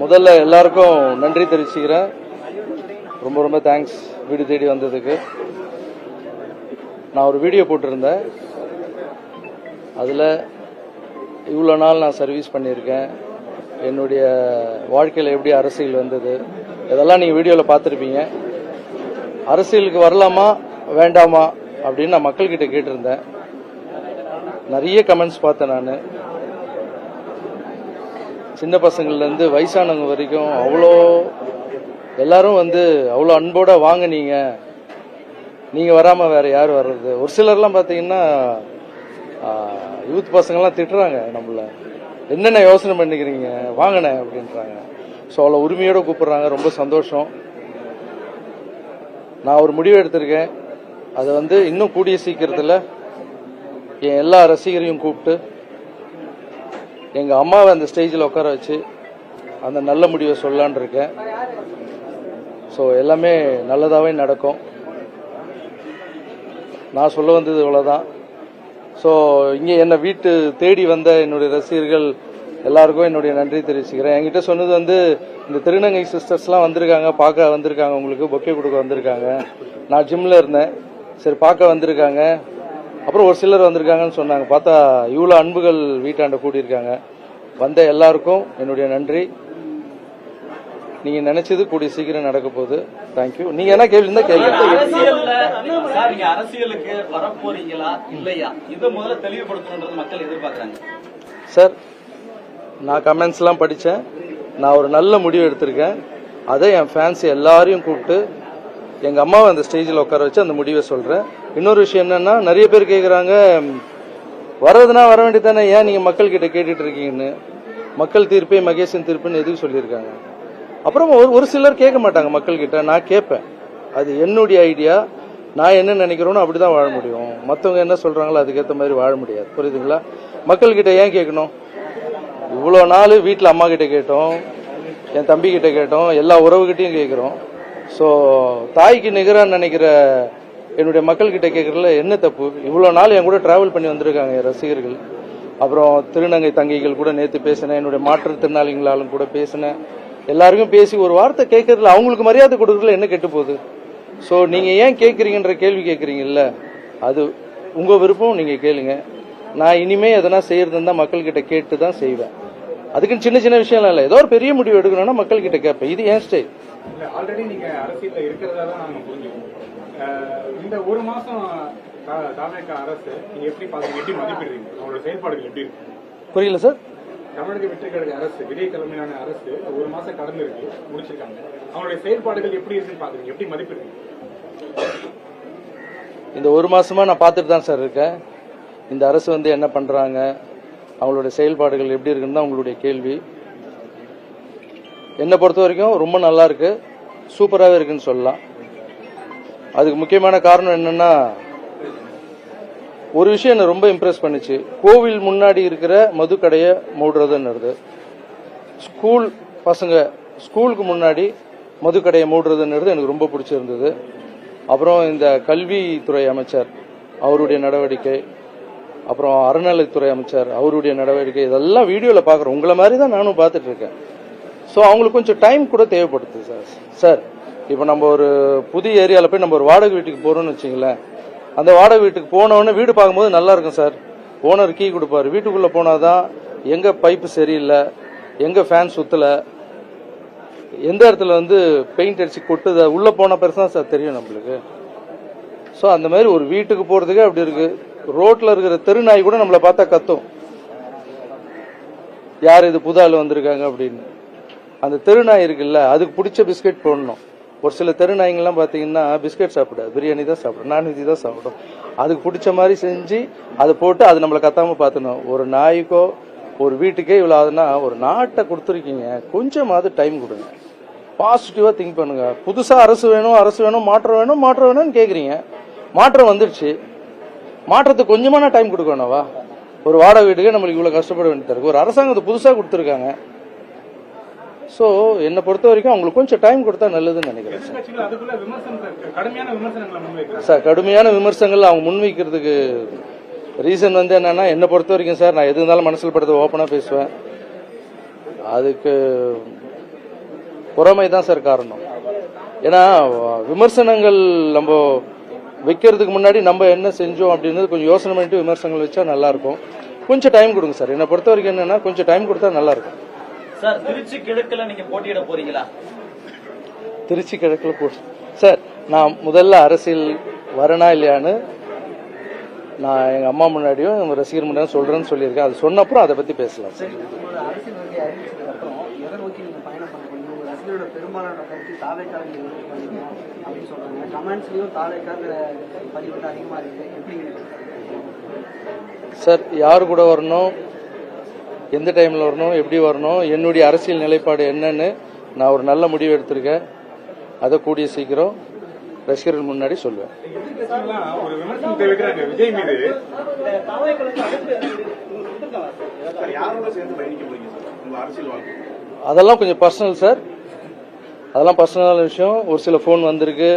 முதல்ல எல்லாருக்கும் நன்றி தெரிவிச்சுக்கிறேன். ரொம்ப ரொம்ப தேங்க்ஸ் வீடு தேடி வந்ததுக்கு. நான் ஒரு வீடியோ போட்டிருந்தேன். அதில் இவ்வளோ நாள் நான் சர்வீஸ் பண்ணியிருக்கேன், என்னுடைய வாழ்க்கையில் எப்படி அரசியல் வந்தது, இதெல்லாம் நீங்கள் வீடியோவில் பார்த்துருப்பீங்க. அரசியலுக்கு வரலாமா வேண்டாமா அப்படின்னு நான் மக்கள்கிட்ட கேட்டிருந்தேன். நிறைய கமெண்ட்ஸ் பார்த்தேன். நான் சின்ன பசங்கள்லேருந்து வயசானவங்க வரைக்கும் எல்லாரும் அவ்வளோ அன்போட வாங்க, நீங்கள் வராமல் வேறு யார் வர்றது. ஒரு சிலர்லாம் பார்த்தீங்கன்னா யூத் பசங்கள்லாம் திட்டுறாங்க, நம்மள என்னென்ன யோசனை பண்ணிக்கிறீங்க வாங்கினேன் அப்படின்றாங்க. ஸோ அவ்வளோ உரிமையோடு கூப்பிட்றாங்க. ரொம்ப சந்தோஷம். நான் ஒரு முடிவு எடுத்திருக்கேன். அதை இன்னும் கூடிய சீக்கிரத்தில் என் எல்லா ரசிகரையும் கூப்பிட்டு எங்கள் அம்மாவை அந்த ஸ்டேஜில் உட்கார வச்சு அந்த நல்ல முடிவை சொல்லலான் இருக்கேன். ஸோ எல்லாமே நல்லதாகவே நடக்கும். நான் சொல்ல வந்தது இவ்வளோதான். ஸோ இங்கே என்னை வீட்டு தேடி வந்த என்னுடைய ரசிகர்கள் எல்லாருக்கும் என்னுடைய நன்றி தெரிவிச்சுக்கிறேன். என்கிட்ட சொன்னது இந்த திருநங்கை சிஸ்டர்ஸ்லாம் வந்திருக்காங்க, பார்க்க வந்திருக்காங்க, உங்களுக்கு பொக்கே கொடுக்க வந்திருக்காங்க. நான் ஜிம்மில் இருந்தேன், சரி பார்க்க வந்திருக்காங்க. அப்புறம் ஒரு சிலர் வந்திருக்காங்கன்னு சொன்னாங்க. பார்த்தா இவ்வளோ அன்புகள் வீட்டாண்ட கூடியிருக்காங்க. வந்த எல்லாருக்கும் என்னுடைய நன்றி. நீங்க நினைச்சது கூடிய சீக்கிரம் நடக்க போகுது. தேங்க்யூ. நீங்க என்ன கேள்வி இருந்தா கேள்வி. அரசியலுக்கு வரப்போறீங்களா இல்லையா, இதை முதல்ல தெளிவுபடுத்தணும்ன்றது மக்கள் எதிர்பார்க்கறாங்க. சார், நான் கமெண்ட்ஸ் எல்லாம் படிச்சேன். நான் ஒரு நல்ல முடிவு எடுத்திருக்கேன். அதை என் ஃபேன்ஸ் எல்லாரையும் கூப்பிட்டு எங்க அம்மாவை அந்த ஸ்டேஜில் உட்கார வச்சு அந்த முடிவை சொல்றேன். இன்னொரு விஷயம் என்னன்னா, நிறைய பேர் கேட்குறாங்க, வர்றதுனா வர வேண்டியதானே, ஏன் நீங்க மக்கள் கிட்ட கேட்டுட்டு இருக்கீங்கன்னு. மக்கள் தீர்ப்பே மகேசன் தீர்ப்புன்னு எதுக்கு சொல்லியிருக்காங்க. அப்புறம் ஒரு சிலர் கேட்க மாட்டாங்க மக்கள் கிட்ட. நான் கேட்பேன். அது என்னுடைய ஐடியா. நான் என்ன நினைக்கிறோனோ அப்படிதான் வாழ முடியும். மற்றவங்க என்ன சொல்றாங்களோ அதுக்கேற்ற மாதிரி வாழ முடியாது. புரியுதுங்களா? மக்கள் கிட்ட ஏன் கேட்கணும்? இவ்வளோ நாள் வீட்டில் அம்மா கிட்ட கேட்டோம், என் தம்பி கிட்ட கேட்டோம், எல்லா உறவுகிட்டையும் கேட்குறோம். ஸோ தாய்க்கு நிகரான்னு நினைக்கிற என்னுடைய மக்கள் கிட்ட கேட்கறதுல என்ன தப்பு? இவ்வளோ நாள் என் கூட டிராவல் பண்ணி வந்திருக்காங்க என் ரசிகர்கள். அப்புறம் திருநங்கை தங்கைகள் கூட நேற்று பேசினேன், என்னுடைய மாற்றுத்திறனாளிகளாலும் கூட பேசினேன். எல்லாருக்கும் பேசி ஒரு வார்த்தை கேட்கறதுல அவங்களுக்கு மரியாதை கொடுக்கறதுல என்ன கெட்டு போகுது? ஸோ நீங்க ஏன் கேட்குறீங்கன்ற கேள்வி கேட்குறீங்கல்ல, அது உங்க விருப்பம், நீங்க கேளுங்க. நான் இனிமே எதனா செய்யறதுன்னா மக்கள் கிட்ட கேட்டு தான் செய்வேன். அதுக்குன்னு சின்ன சின்ன விஷயம்லாம் இல்லை. ஏதோ ஒரு பெரிய முடிவு எடுக்கணும்னா மக்கள் கிட்ட கேட்பேன். இது ஏன் ஸ்டைல். ஆல்ரெடி நீங்க அரசியல்ல இருக்கிறதா தான் நாங்க புரிஞ்சுக்கோம். இந்த ஒரு மாசம் தமிழக அரசு நீங்க எப்படி பாக்குறீங்க, எப்படி மதிப்பிடுறீங்க, அவங்களோட செயல்பாடுகள் எப்படி இருக்கு? புரியல சார். தமிழக வெற்றி கழக அரசு, விஜய் தலைமையிலான அரசு ஒரு மாசம் கடந்து இருக்கு, முடிச்சிருக்காங்க. அவங்களுடைய செயல்பாடுகள் எப்படி இருக்குன்னு பாக்குறீங்க, எப்படி மதிப்பிடுறீங்க? இந்த ஒரு மாசமா நான் பார்த்துட்டு தான் சார் இருக்கேன். இந்த அரசு என்ன பண்றாங்க, அவங்களுடைய செயல்பாடுகள் எப்படி இருக்குன்னு தான் உங்களுடைய கேள்வி. என்னை பொறுத்த வரைக்கும் ரொம்ப நல்லா இருக்கு, சூப்பராகவே இருக்குன்னு சொல்லலாம். அதுக்கு முக்கியமான காரணம் என்னன்னா, ஒரு விஷயம் என்ன ரொம்ப இம்ப்ரெஸ் பண்ணுச்சு. கோவில் முன்னாடி இருக்கிற மதுக்கடையை மூடுறதுன்னுறது, ஸ்கூல் பசங்க ஸ்கூலுக்கு முன்னாடி மதுக்கடையை மூடுறதுன்றது எனக்கு ரொம்ப பிடிச்சிருந்தது. அப்புறம் இந்த கல்வித்துறை அமைச்சர் அவருடைய நடவடிக்கை, அப்புறம் அறநிலைத்துறை அமைச்சர் அவருடைய நடவடிக்கை, இதெல்லாம் வீடியோவில் பார்க்குறோம். உங்களை மாதிரி தான் நானும் பார்த்துட்டு இருக்கேன். ஸோ அவங்களுக்கு கொஞ்சம் டைம் கூட தேவைப்படுது சார். இப்போ நம்ம ஒரு புதிய ஏரியாவில் போய் நம்ம ஒரு வாடகை வீட்டுக்கு போகிறோம்னு வச்சிங்களேன். அந்த வாடகை வீட்டுக்கு போனோடனே வீடு பார்க்கும்போது நல்லா இருக்கும் சார். ஓனர் கீ கொடுப்பாரு. வீட்டுக்குள்ளே போனாதான் எங்கே பைப்பு சரியில்லை, எங்கே ஃபேன் சுற்றலை, எந்த இடத்துல பெயிண்ட் அடிச்சு கொட்டுது, உள்ளே போன பெருசாக சார் தெரியும் நம்மளுக்கு. ஸோ அந்த மாதிரி ஒரு வீட்டுக்கு போகிறதுக்கே அப்படி இருக்கு. ரோட்டில் இருக்கிற தெருநாய் கூட நம்மளை பார்த்தா கத்தும், யார் இது புது ஆள் வந்திருக்காங்க அப்படின்னு. அந்த தெருநாய் இருக்குல்ல, அதுக்கு பிடிச்ச பிஸ்கெட் போடணும். ஒரு சில தெருநாய்ங்கெல்லாம் பார்த்தீங்கன்னா பிஸ்கெட் சாப்பிடாது, பிரியாணி தான் சாப்பிடும், நான்வெஜ் தான் சாப்பிடும். அதுக்கு பிடிச்ச மாதிரி செஞ்சு அதை போட்டு அது நம்மளை கத்தாம பார்த்துணும். ஒரு நாய்க்கோ ஒரு வீட்டுக்கே இவ்வளோ ஆகுதுன்னா, ஒரு நாட்டை கொடுத்துருக்கீங்க, கொஞ்சமாவது டைம் கொடுங்க, பாசிட்டிவா திங்க் பண்ணுங்க. புதுசா அரசு வேணும், மாற்றம் வேணும்னு கேட்குறீங்க. மாற்றம் வந்துடுச்சு, மாற்றத்துக்கு கொஞ்சமான டைம் கொடுக்கணும்வா? ஒரு வாடகை வீட்டுக்கே நம்மளுக்கு இவ்வளோ கஷ்டப்பட வேண்டியது இருக்கு. ஒரு அரசாங்கத்தை புதுசாக கொடுத்துருக்காங்க. ஸோ என்னை பொறுத்த வரைக்கும் அவங்களுக்கு கொஞ்சம் டைம் கொடுத்தா நல்லதுன்னு நினைக்கிறேன் சார். கடுமையான விமர்சனங்கள் அவங்க முன்வைக்கிறதுக்கு ரீசன் என்னன்னா, என்னை பொறுத்த வரைக்கும் சார், நான் எது இருந்தாலும் மனசில் படுத்த ஓப்பனாக பேசுவேன். அதுக்கு பொறாமை தான் சார் காரணம். ஏன்னா விமர்சனங்கள் நம்ம வைக்கிறதுக்கு முன்னாடி நம்ம என்ன செஞ்சோம் அப்படின்னு கொஞ்சம் யோசனை பண்ணிட்டு விமர்சனங்கள் வச்சா நல்லா இருக்கும். கொஞ்சம் டைம் கொடுங்க சார். என்னை பொறுத்த வரைக்கும் என்னன்னா கொஞ்சம் டைம் கொடுத்தா நல்லா இருக்கும். சார், திருச்சி கிழக்குல நீங்க போட்டியிட போறீங்களா? திருச்சி கிழக்குல போட்டு சார், நான் முதல்ல அரசியல் வரனா இல்லையான்னு நான் எங்க அம்மா முன்னாடியும் எங்க ரசிகர் முன்னாடியும் சொல்றேன்னு சொல்லியிருக்கேன். அது சொன்ன அப்புறம் அதை பத்தி பேசலாம் சார். அரசியல் வந்து அறிவிச்சதுக்கு அப்புறம் எதை நோக்கி நீங்க பயணம் பண்ண போறீங்க? உங்க ரசிகரோட பெரும்பாலான கருத்து தாவேக்காக பண்ணீங்க அப்படின்னு சொல்றாங்க. கமெண்ட்ஸ்லயும் தாவேக்காங்கிற பதிவு தான் அதிகமா இருக்கு. எப்படி சார், யாரு கூட வரணும், எந்த டைம்ல வரணும், எப்படி வரணும், என்னுடைய அரசியல் நிலைப்பாடு என்னன்னு நான் ஒரு நல்ல முடிவு எடுத்திருக்கேன். அதை கூடிய சீக்கிரம் ரசிகர்கள் முன்னாடி சொல்லுவேன். ஒரு விமர்சனம் தெரிவிக்கிறாங்க விஜய் மீது. அதெல்லாம் கொஞ்சம் பர்சனல் சார். அதெல்லாம் பர்சனலான விஷயம். ஒரு சில ஃபோன் வந்திருக்கு,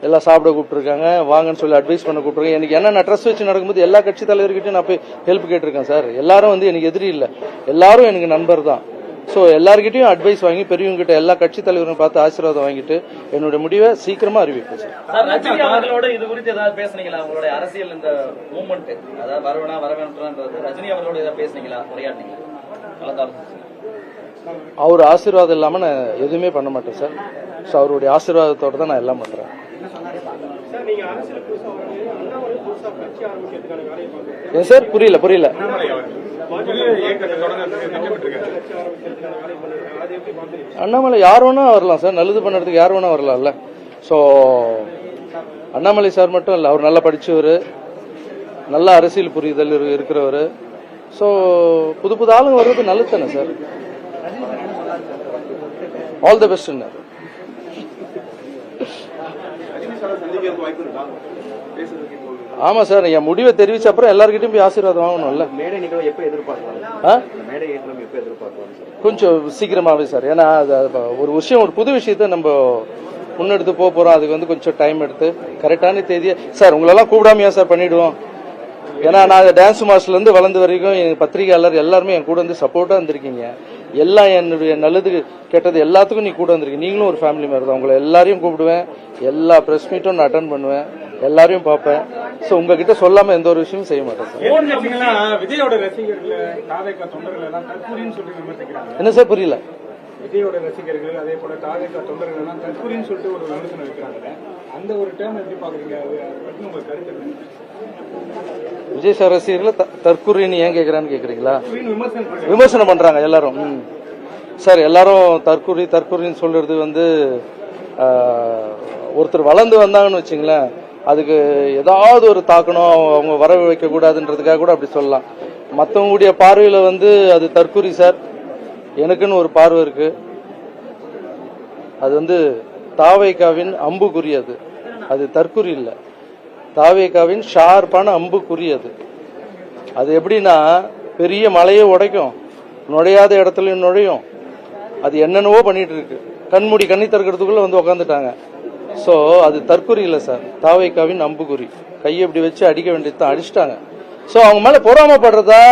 எல்லாம் சாப்பிட கூப்பிட்டுருக்காங்க, வாங்கன்னு சொல்லி அட்வைஸ் பண்ண கூப்பிட்டுருக்காங்க. எனக்கு என்ன ட்ரஸ்ட் வச்சு நடக்கும்போது எல்லா கட்சி தலைவர்கிட்டையும் நான் போய் ஹெல்ப் கேட்டிருக்கேன் சார். எல்லாரும் வந்து எனக்கு எதிரி இல்லை, எல்லாரும் எனக்கு நண்பர் தான். ஸோ எல்லார்கிட்டையும் அட்வைஸ் வாங்கி பெரியவங்க கிட்ட எல்லா கட்சி தலைவரும் பார்த்து ஆசீர்வாதம் வாங்கிட்டு என்னுடைய முடிவை சீக்கிரமா அறிவிப்பேன் சார். ரஜினி அவர்களோட இது குறித்து ஏதாவது பேசுனீங்களா? அவங்களுடைய அரசியல் இந்த மூவ்மெண்ட், அதாவது வரவேணா வரவேன்றது ரஜினி அவர்களோட ஏதாவது பேசுனீங்களா, உரையாடினீங்களா? அவர் ஆசீர்வாதம் இல்லாம நான் எதுவுமே பண்ண மாட்டேன் சார். ஸோ அவருடைய ஆசீர்வாதத்தோட தான் நான் எல்லாம் பண்றேன். ஏன் சார் புரியல? அண்ணாமலை யார் வேணா வரலாம் சார். நல்லது பண்ணுறதுக்கு யார் வேணா வரலாம்ல. ஸோ அண்ணாமலை சார் மட்டும் இல்லை, அவர் நல்லா படிச்சவர், நல்ல அரசியல் புரிதல் இருக்கிறவர். ஸோ புது ஆளுங்க வர்றது நல்லது தானே சார். All the best. ஆமா சார், என் முடிவை தெரிவிச்ச அப்புறம் எல்லார்கிட்டையும் போய் ஆசீர்வாதம் வாங்கணும்ல. மேடை நிகழ்வு எப்ப எதிர்பார்க்கலாம்? மேடை ஏற்றம் எப்ப எதிர்பார்க்கலாம்? கொஞ்சம் சீக்கிரமாவே சார். ஏன்னா ஒரு விஷயம், ஒரு புது விஷயத்த நம்ம முன்னெடுத்து போறோம். அதுக்கு வந்து கொஞ்சம் டைம் எடுத்து கரெக்டான தேதியை சார் உங்களெல்லாம் கூப்பிடாமையா சார் பண்ணிடுவோம். ஏன்னா நான் டான்ஸ் மாஸ்டர்ல இருந்து வளர்ந்து வரைக்கும் எங்க பத்திரிகையாளர் எல்லாருமே என் கூட வந்து சப்போர்ட்டா இருந்திருக்கீங்க. எல்லாம் என்னுடைய நல்லது கெட்டது எல்லாத்துக்கும் நீ கூட வந்திருக்கீங்க. நீங்களும் ஒரு ஃபேமிலி மாதிரி தான். உங்களை எல்லாரையும் கூப்பிடுவேன், எல்லா பிரஸ் மீட்டும் நான் அட்டன் பண்ணுவேன், எல்லாரையும் பார்ப்பேன். ஸோ உங்ககிட்ட சொல்லாம எந்த ஒரு விஷயமும் செய்ய மாட்டேன் சார். விஜயோட ரசிகர்கள் தாவேகா தொண்டர்கள் எல்லாம் தற்கொலைன்னு சொல்லி விமர்சிக்கிறாங்க. என்ன சார் புரியல? விஜயோட ரசிகர்கள் அதே போல தாவேகா தொண்டர்கள் எல்லாம் தற்கொலைன்னு சொல்லிட்டு ஒரு விமர்சனம் வைக்கிறாங்க. அந்த ஒரு டேர்ம் எப்படி பாக்குறீங்க? அது பத்தி உங்க கருத்து என்ன? விஜய் சார் ரசிகர்களை தற்கொலைன்னு ஏன் கேட்கறான்னு கேக்குறீங்களா? விமர்சனம் பண்றாங்க எல்லாரும். சார் எல்லாரும் தற்கொலைன்னு சொல்றது வந்து ஒருத்தர் வளர்ந்து வந்தாங்கன்னு வச்சுங்களேன், அதுக்கு ஏதாவது ஒரு தாக்கணும், அவங்க வர வைக்க கூடாதுன்றதுக்காக கூட அப்படி சொல்லலாம். மற்றவங்களுடைய பார்வையில வந்து அது தற்கொலை சார். எனக்குன்னு ஒரு பார்வை இருக்கு. அது வந்து தாவேகாவின் அம்புக்குறி. அது தற்கொலை இல்லை, தாவேகாவின் ஷார்ப்பான அம்புக்குறி. அது எப்படின்னா பெரிய மலையை உடைக்கும், நுழையாத இடத்துலயும் நுழையும். அது என்னென்னவோ பண்ணிட்டு இருக்கு. கண்மூடி கண்ணி திறக்கிறதுக்குள்ள வந்து உக்காந்துட்டாங்க. ஸோ அது தற்கொலை இல்லை சார், தாவேகாவின் அம்புக்குறி. கையை இப்படி வச்சு அடிக்க வேண்டியதுதான், அடிச்சிட்டாங்க. ஸோ அவங்க மேல பொறாமப்படுறதா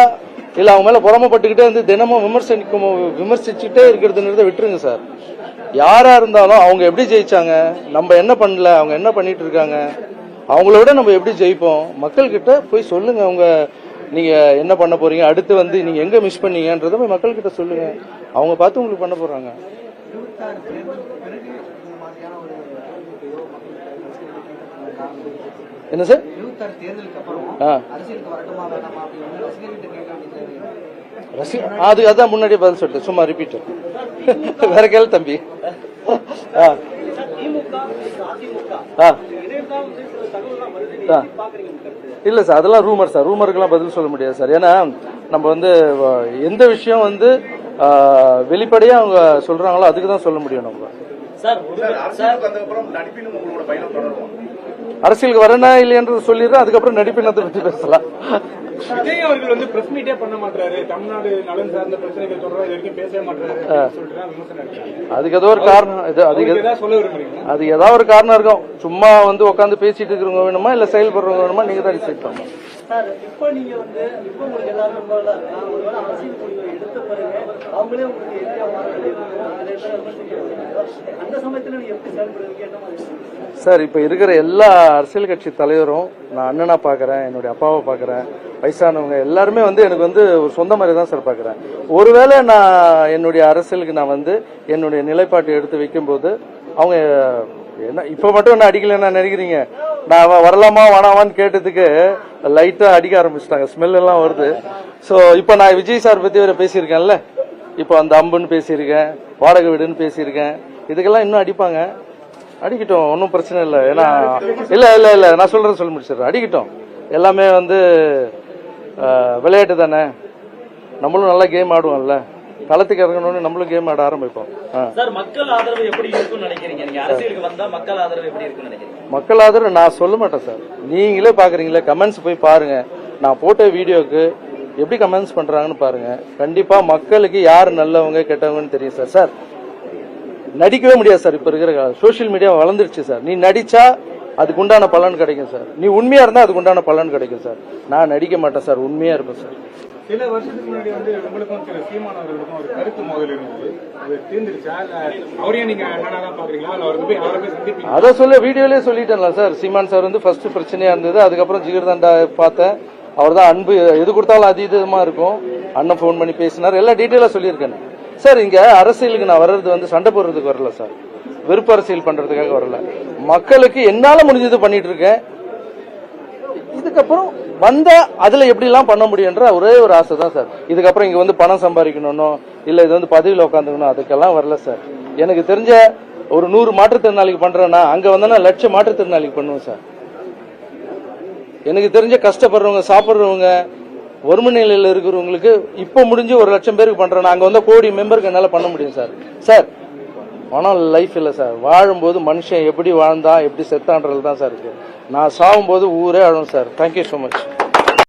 இல்ல அவங்க மேல பொறாமப்பட்டுக்கிட்டே வந்து தினமும் விமர்சிச்சுட்டே இருக்கிறதுன்றத விட்டுருங்க சார். யாரா இருந்தாலும் அவங்க எப்படி ஜெயிச்சாங்க, நம்ம என்ன பண்ணல, அவங்க என்ன பண்ணிட்டு இருக்காங்க, அவங்கள விட நம்ம எப்படி ஜெயிப்போம். மக்கள் கிட்ட போய் சொல்லுங்க, அவங்க நீங்க என்ன பண்ண போறீங்க, அடுத்து வந்து நீங்க எங்க மிஸ் பண்ணீங்கன்றத போய் மக்கள் கிட்ட சொல்லுங்க. அவங்க பார்த்து உங்களுக்கு பண்ண போறாங்க. என்ன சார்? அது அதான் முன்னாடியே பதில் சொல்லிட்டு சும்மா ரிப்பீட். வேற கேள்வி தம்பி. இல்ல சார், அதெல்லாம் ரூமர் சார். ரூமருக்கெல்லாம் பதில் சொல்ல முடியாது சார். ஏன்னா நம்ம வந்து எந்த விஷயம் வந்து வெளிப்படையா அவங்க சொல்றாங்களோ அதுக்கு தான் சொல்ல முடியும் நம்ம. அரசியலுக்கு வரனா இல்லையன்றது சொல்லிடுறேன், அதுக்கப்புறம் நடிப்பினத்தை பற்றி பேசலாம். விஜய் அவர்கள் வந்து பிரஸ் மீட்டே பண்ண மாட்டாரு, தமிழ்நாடு நலன் சார்ந்த பிரச்சனைகள் தொடர்பாக இது வரைக்கும் பேசவே மாட்டாரு. அதுக்கு ஏதோ ஒரு காரணம், அது ஏதாவது ஒரு காரணம் இருக்கும். சும்மா வந்து உட்காந்து பேசிட்டு இருக்கிறவங்க வேணுமா இல்ல செயல்படுறவங்க வேணுமா, நீங்க தான் டிசைட் பண்ணணும். சார் இப்போ நீங்க இப்போ உங்களுக்கு எல்லாரும் நண்பர்களா இருக்கலாம். ஒருவேளை அரசியல் முடிவை எடுத்த பிறகு அவங்களே உங்களுக்கு எதிராக வார்த்தை நிறைய பேர் விமர்சிக்கிறாங்க. அந்த சமயத்துல நீங்க எப்படி செயல்படுவீங்க? என்ன மாதிரி சார் இப்போ இருக்கிற எல்லா அரசியல் கட்சி தலைவரும் நான் அண்ணனா பார்க்குறேன், என்னுடைய அப்பாவை பார்க்குறேன், வயசானவங்க எல்லாருமே எனக்கு ஒரு சொந்த மாதிரி தான் சார் பார்க்குறேன். ஒருவேளை நான் என்னுடைய அரசியலுக்கு நான் என்னுடைய நிலைப்பாட்டை எடுத்து வைக்கும்போது அவங்க என்ன இப்போ மட்டும் என்ன அடிக்கலன்னா நினைக்கிறீங்க? நான் வரலாமா வேணாமான்னு கேட்டதுக்கு லைட்டா அடிக்க ஆரம்பிச்சிட்டாங்க, ஸ்மெல் எல்லாம் வருது. ஸோ இப்போ நான் விஜய் சார் பத்தி வேற பேசியிருக்கேன்ல, இப்போ அந்த அம்புன்னு பேசியிருக்கேன், வாடகை வீடுன்னு பேசியிருக்கேன். இதுக்கெல்லாம் இன்னும் அடிப்பாங்க, அடிக்கட்டும், ஒன்றும் பிரச்சனை இல்லை. ஏன்னா இல்ல நான் சொல்றேன், சொல்லி முடிச்சிடுறேன். அடிக்கட்டும், எல்லாமே விளையாட்டு தானே, நம்மளும் நல்லா கேம் ஆடுவோம்ல, களத்துக்கு இறங்கணும்னு நம்மளும் கேம் ஆட ஆரம்பிப்போம். சார் மக்கள் ஆதரவு எப்படி இருக்கும்னு நினைக்கிறீங்க? நீங்க அரசியலுக்கு வந்தா மக்கள் ஆதரவு எப்படி இருக்குன்னு நினைக்கிறீங்க? மக்கள் ஆதரவு நான் சொல்ல மாட்டேன் சார், நீங்களே பாக்குறீங்களே, கமெண்ட்ஸ் போய் பாருங்க. நான் போட்ட வீடியோக்கு எப்படி கமெண்ட்ஸ் பண்றாங்கன்னு பாருங்க. கண்டிப்பா மக்களுக்கு யார் நல்லவங்க கெட்டவங்கன்னு தெரியும் சார். சார் நடிக்கவே முடியாது சார், இப்ப இருக்கிற சோசியல் மீடியா வளர்ந்துருச்சு சார். நீ நடிச்சா அதுக்கு உண்டான பலன் கிடைக்கும் சார், நீ உண்மையா இருந்தா அதுக்கு உண்டான பலன் கிடைக்கும் சார். நான் நடிக்க மாட்டேன் சார், உண்மையா இருப்பேன் சார். சில வருஷத்துக்கு முன்னாடி உங்களுக்கும் சில சீமான் அவர்களுக்கும் ஒரு கருத்து மோதல் இருந்தது, அது தீர்ந்துருச்சா? அவரையும் நீங்க அண்ணனா தான் பாக்குறீங்களா? இல்ல அவருக்கு போய் யாருமே சந்திப்பீங்க? அதை சொல்ல வீடியோலயே சொல்லிட்டேன்ல சார். சீமான் சார் ஃபர்ஸ்ட் பிரச்சனையா இருந்தது, அதுக்கப்புறம் ஜிகர்தண்டா பார்த்தேன். அவர் தான் அன்பு எது கொடுத்தாலும் அதீதமா இருக்கும். அண்ணன் போன் பண்ணி பேசினார், எல்லாம் டீட்டெயிலா சொல்லியிருக்கேன் சார். இங்க அரசியலுக்கு நான் வர்றது சண்டை போடுறதுக்கு வரல சார், வெறுப்பு அரசியல் பண்றதுக்காக வரல. மக்களுக்கு என்னால முடிஞ்சது பண்ணிட்டு இருக்கேன். இதுக்கப்புறம் அதுல எப்படி எல்லாம் பண்ண முடியும்ன்ற ஒரே ஒரு ஆசை தான் சார். இதுக்கப்புறம் இங்க பணம் சம்பாதிக்கணும், இல்ல இது பதவியில் உட்காந்துக்கணும், அதுக்கெல்லாம் வரல சார். எனக்கு தெரிஞ்ச ஒரு 100 மாற்றுத்திறனாளிக்கு பண்றேன்னா அங்க வந்தா லட்சம் மாற்றுத்திறனாளிக்கு பண்ணுவேன் சார். எனக்கு தெரிஞ்ச கஷ்டப்படுறவங்க, சாப்பிடுறவங்க, வறுமை நிலையில இருக்கிறவங்களுக்கு இப்ப முடிஞ்சு 1 லட்சம் பேருக்கு பண்றேன்னா அங்க கோடி மெம்பருக்கு என்னால பண்ண முடியும் சார். சார் பணம் லைஃப் இல்ல சார், வாழும்போது மனுஷன் எப்படி வாழ்ந்தா எப்படி செத்தான்றது தான் சார் இருக்கு. நான் சாகும்போது ஊரே அழும் சார். Thank you so much.